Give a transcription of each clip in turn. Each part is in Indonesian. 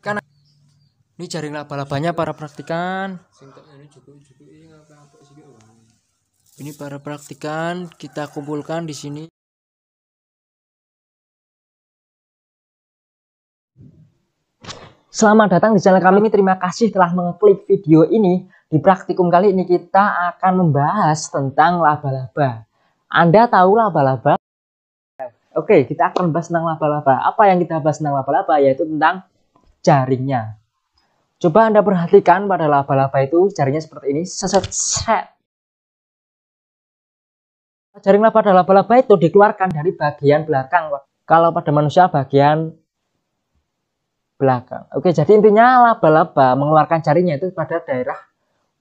Kan ini jaring laba-labanya para praktikan. Ini para praktikan kita kumpulkan di sini. Selamat datang di channel kami. Terima kasih telah mengklik video ini. Di praktikum kali ini kita akan membahas tentang laba-laba. Anda tahu laba-laba? Oke, kita akan bahas tentang laba-laba. Apa yang kita bahas tentang laba-laba? Yaitu tentang jaringnya. Coba Anda perhatikan pada laba-laba itu jaringnya seperti ini. Set. Jaring pada laba-laba itu dikeluarkan dari bagian belakang. Kalau pada manusia bagian belakang. Oke, jadi intinya laba-laba mengeluarkan jaringnya itu pada daerah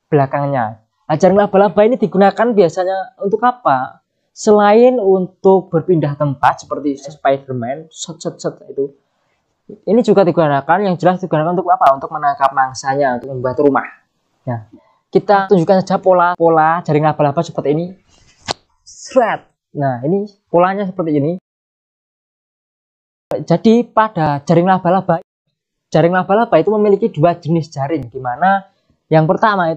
belakangnya. Nah, jaring laba-laba ini digunakan biasanya untuk apa? Selain untuk berpindah tempat seperti Spiderman, itu. Ini juga digunakan, yang jelas digunakan untuk apa? Untuk menangkap mangsanya, untuk membuat rumah. Ya. Kita tunjukkan saja pola jaring laba-laba seperti ini. Thread. Nah, ini polanya seperti ini. Jadi pada jaring laba-laba itu memiliki dua jenis jaring, di mana yang pertama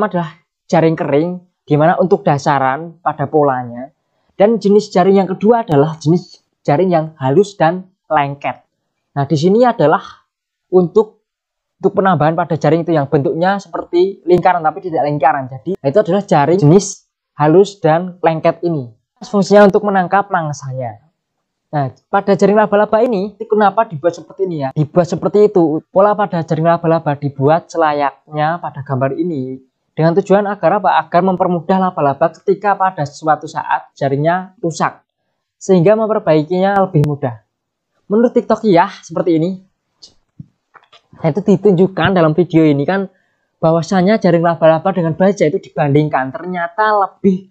adalah jaring kering, di mana untuk dasaran pada polanya, dan jenis jaring yang kedua adalah jenis jaring yang halus dan lengket. Nah, di sini adalah untuk penambahan pada jaring itu yang bentuknya seperti lingkaran tapi tidak lingkaran. Jadi itu adalah jaring jenis halus dan lengket ini. Fungsinya untuk menangkap mangsanya. Nah, pada jaring laba-laba ini kenapa dibuat seperti ini ya? Dibuat seperti itu. Pola pada jaring laba-laba dibuat selayaknya pada gambar ini dengan tujuan agar apa? Agar mempermudah laba-laba ketika pada suatu saat jaringnya rusak, sehingga memperbaikinya lebih mudah. Menurut TikTokiyah seperti ini. Nah, itu ditunjukkan dalam video ini kan bahwasanya jaring laba-laba dengan baja itu dibandingkan ternyata lebih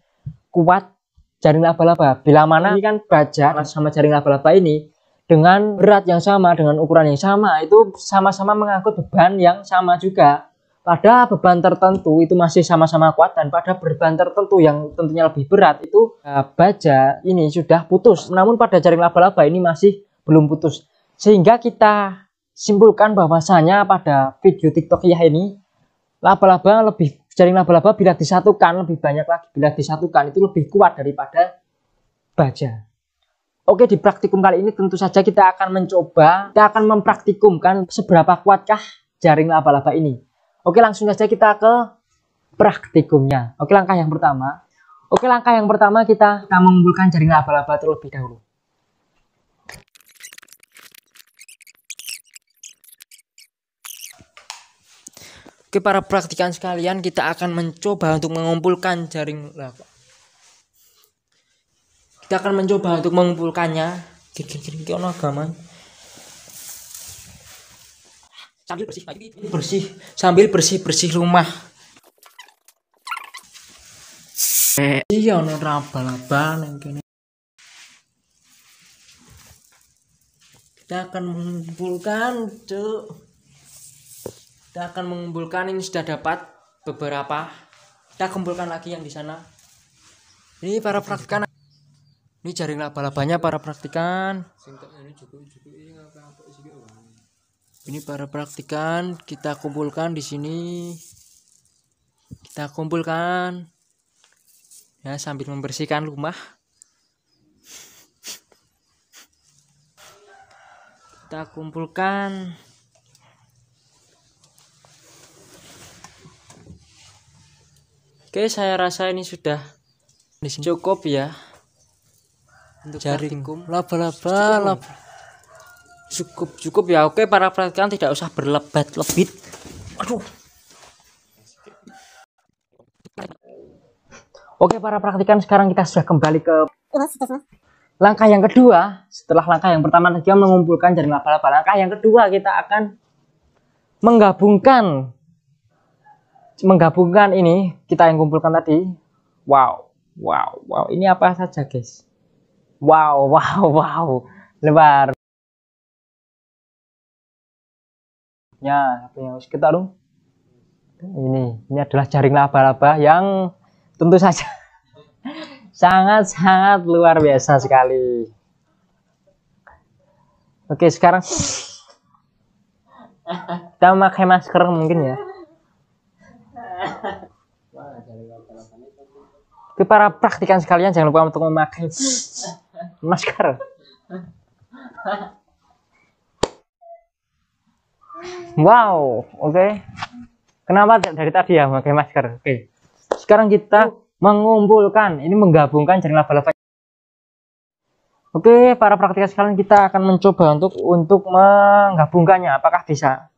kuat jaring laba-laba. Bila mana ini kan baja sama jaring laba-laba ini dengan berat yang sama, dengan ukuran yang sama, itu sama-sama mengangkut beban yang sama juga. Pada beban tertentu itu masih sama-sama kuat, dan pada beban tertentu yang tentunya lebih berat itu baja ini sudah putus. Namun pada jaring laba-laba ini masih belum putus. Sehingga kita simpulkan bahwasanya pada video TikTokiyah ini jaring laba-laba bila disatukan lebih banyak lagi, bila disatukan itu lebih kuat daripada baja. Oke, di praktikum kali ini tentu saja kita akan mempraktikumkan seberapa kuatkah jaring laba-laba ini. Oke, langsung saja kita ke praktikumnya. Oke, langkah yang pertama kita mengumpulkan jaring laba-laba terlebih dahulu. Oke, para praktikan sekalian, kita akan mencoba untuk mengumpulkan jaring laba. Kita akan mencoba untuk mengumpulkannya. Sambil bersih rumah. Iya, ono laba-laba nang kene. Kita akan mengumpulkan, ini sudah dapat beberapa. Kita kumpulkan lagi yang di sana. Ini para praktikan. Ini jaring laba-labanya para praktikan. Ini para praktikan, kita kumpulkan di sini. Kita kumpulkan. Ya, sambil membersihkan rumah. Kita kumpulkan. Oke, saya rasa ini sudah cukup ya untuk jaring laba-laba. Cukup ya. Oke, para praktikan tidak usah berlebat-lebit. Aduh. Oke, para praktikan, sekarang kita sudah kembali ke langkah yang kedua. Setelah langkah yang pertama tadi mengumpulkan jaring laba-laba, langkah yang kedua kita akan menggabungkan ini kita yang kumpulkan tadi. Wow, ini apa saja guys? Wow, lebar ya. Kita dong, ini adalah jaring laba-laba yang tentu saja sangat luar biasa sekali. Oke, sekarang Kita memakai masker mungkin ya. Tapi para praktikan sekalian jangan lupa untuk memakai masker. Wow, oke. Kenapa dari tadi ya memakai masker? Oke. Sekarang kita mengumpulkan, ini menggabungkan jaring laba-laba. Oke, para praktikan sekalian kita akan mencoba untuk menggabungkannya. Apakah bisa?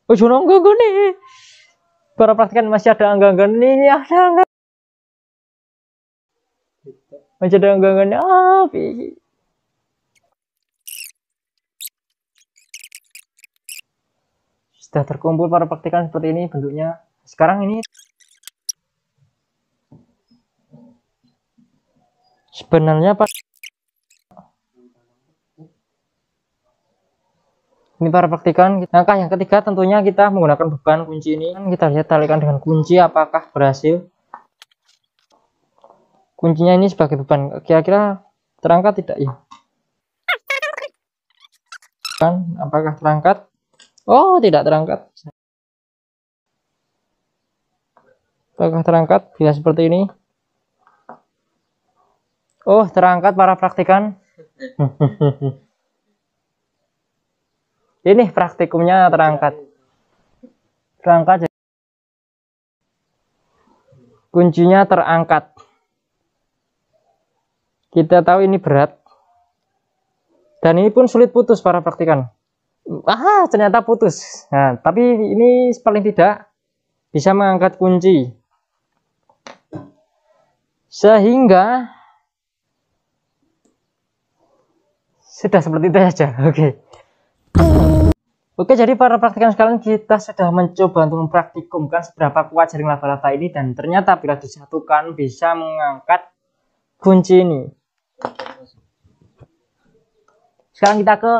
Oh, nunggu nih. Para praktikan masih ada angga-angga ini, ada angga. Masih ada angga-angga api. Sudah terkumpul para praktikan seperti ini bentuknya. Sekarang ini sebenarnya Pak, ini para praktikan. Langkah yang ketiga tentunya kita menggunakan beban kunci ini. Kita lihat talikan dengan kunci apakah berhasil. Kuncinya ini sebagai beban, kira-kira terangkat tidak ya? Kan, apakah terangkat? Oh, tidak terangkat. Apakah terangkat bila seperti ini? Oh, terangkat para praktikan. Ini praktikumnya terangkat. Terangkat. Kuncinya terangkat. Kita tahu ini berat. Dan ini pun sulit putus para praktikan. Ternyata putus. Nah, tapi ini paling tidak bisa mengangkat kunci. Sehingga sudah seperti itu saja. Oke, jadi para praktikan sekalian kita sudah mencoba untuk mempraktikumkan seberapa kuat jaring laba-laba ini, dan ternyata bila disatukan bisa mengangkat kunci ini. Sekarang kita ke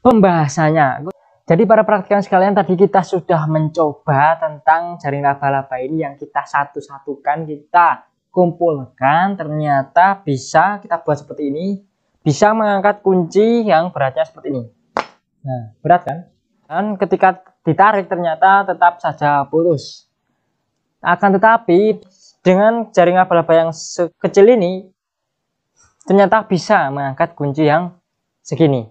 pembahasannya. Jadi para praktikan sekalian, tadi kita sudah mencoba tentang jaring laba-laba ini yang kita satu-satukan, kita kumpulkan, ternyata bisa kita buat seperti ini, bisa mengangkat kunci yang beratnya seperti ini. Nah, berat kan? Dan ketika ditarik ternyata tetap saja putus. Akan tetapi dengan jaring laba-laba yang sekecil ini ternyata bisa mengangkat kunci yang segini.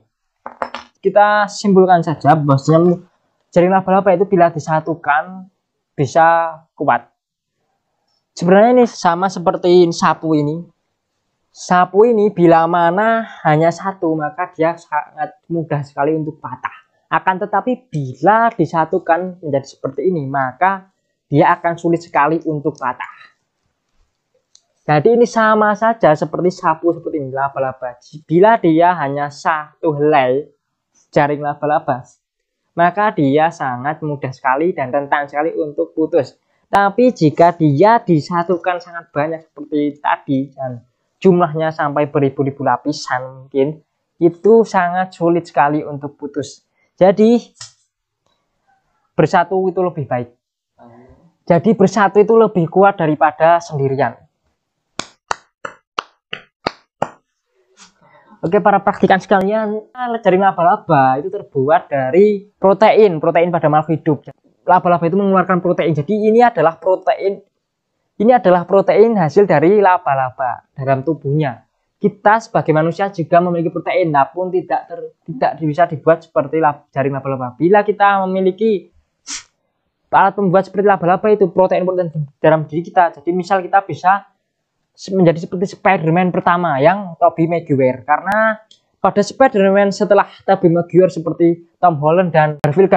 Kita simpulkan saja bahwasanya jaring laba-laba itu bila disatukan bisa kuat. Sebenarnya ini sama seperti sapu ini. Sapu ini bila mana hanya satu maka dia sangat mudah sekali untuk patah. Akan tetapi bila disatukan menjadi seperti ini maka dia akan sulit sekali untuk patah. Jadi ini sama saja seperti sapu seperti ini, laba-laba. Bila dia hanya satu helai jaring laba-laba, maka dia sangat mudah sekali dan rentan sekali untuk putus. Tapi jika dia disatukan sangat banyak seperti tadi dan jumlahnya sampai beribu-ribu lapisan mungkin, itu sangat sulit sekali untuk putus. Jadi bersatu itu lebih baik. Jadi bersatu itu lebih kuat daripada sendirian. Oke, para praktikan sekalian, jaring laba-laba itu terbuat dari protein pada makhluk hidup. Laba-laba itu mengeluarkan protein. Jadi ini adalah protein hasil dari laba-laba dalam tubuhnya. Kita sebagai manusia juga memiliki protein, namun tidak bisa dibuat seperti jaring laba-laba. Bila kita memiliki alat pembuat seperti laba-laba itu protein dalam diri kita. Jadi misal kita bisa menjadi seperti Spider-Man pertama yang Tobey Maguire, karena pada Spider-Man setelah Tobey Maguire seperti Tom Holland dan Garfield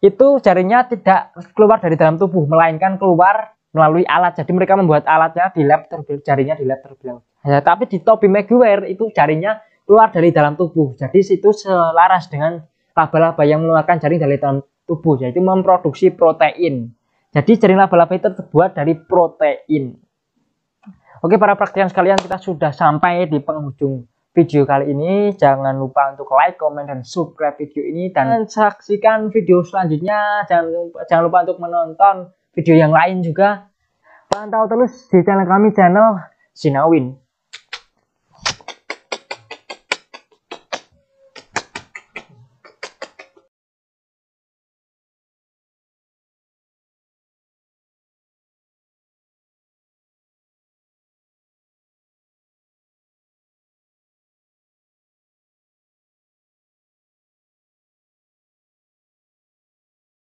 itu jaringnya tidak keluar dari dalam tubuh melainkan keluar melalui alat. Jadi mereka membuat alatnya di lab, jaringnya di lab terbilang. Ya, tapi di Tobey Maguire itu jaringnya keluar dari dalam tubuh. Jadi situ selaras dengan laba-laba yang mengeluarkan jaring dari dalam tubuh, yaitu memproduksi protein. Jadi jaring laba-laba itu terbuat dari protein. Oke, para praktikan sekalian, kita sudah sampai di penghujung video kali ini. Jangan lupa untuk like, komen, dan subscribe video ini, dan saksikan video selanjutnya. Jangan lupa untuk menonton video yang lain juga. Pantau terus di channel kami, channel Sinawin.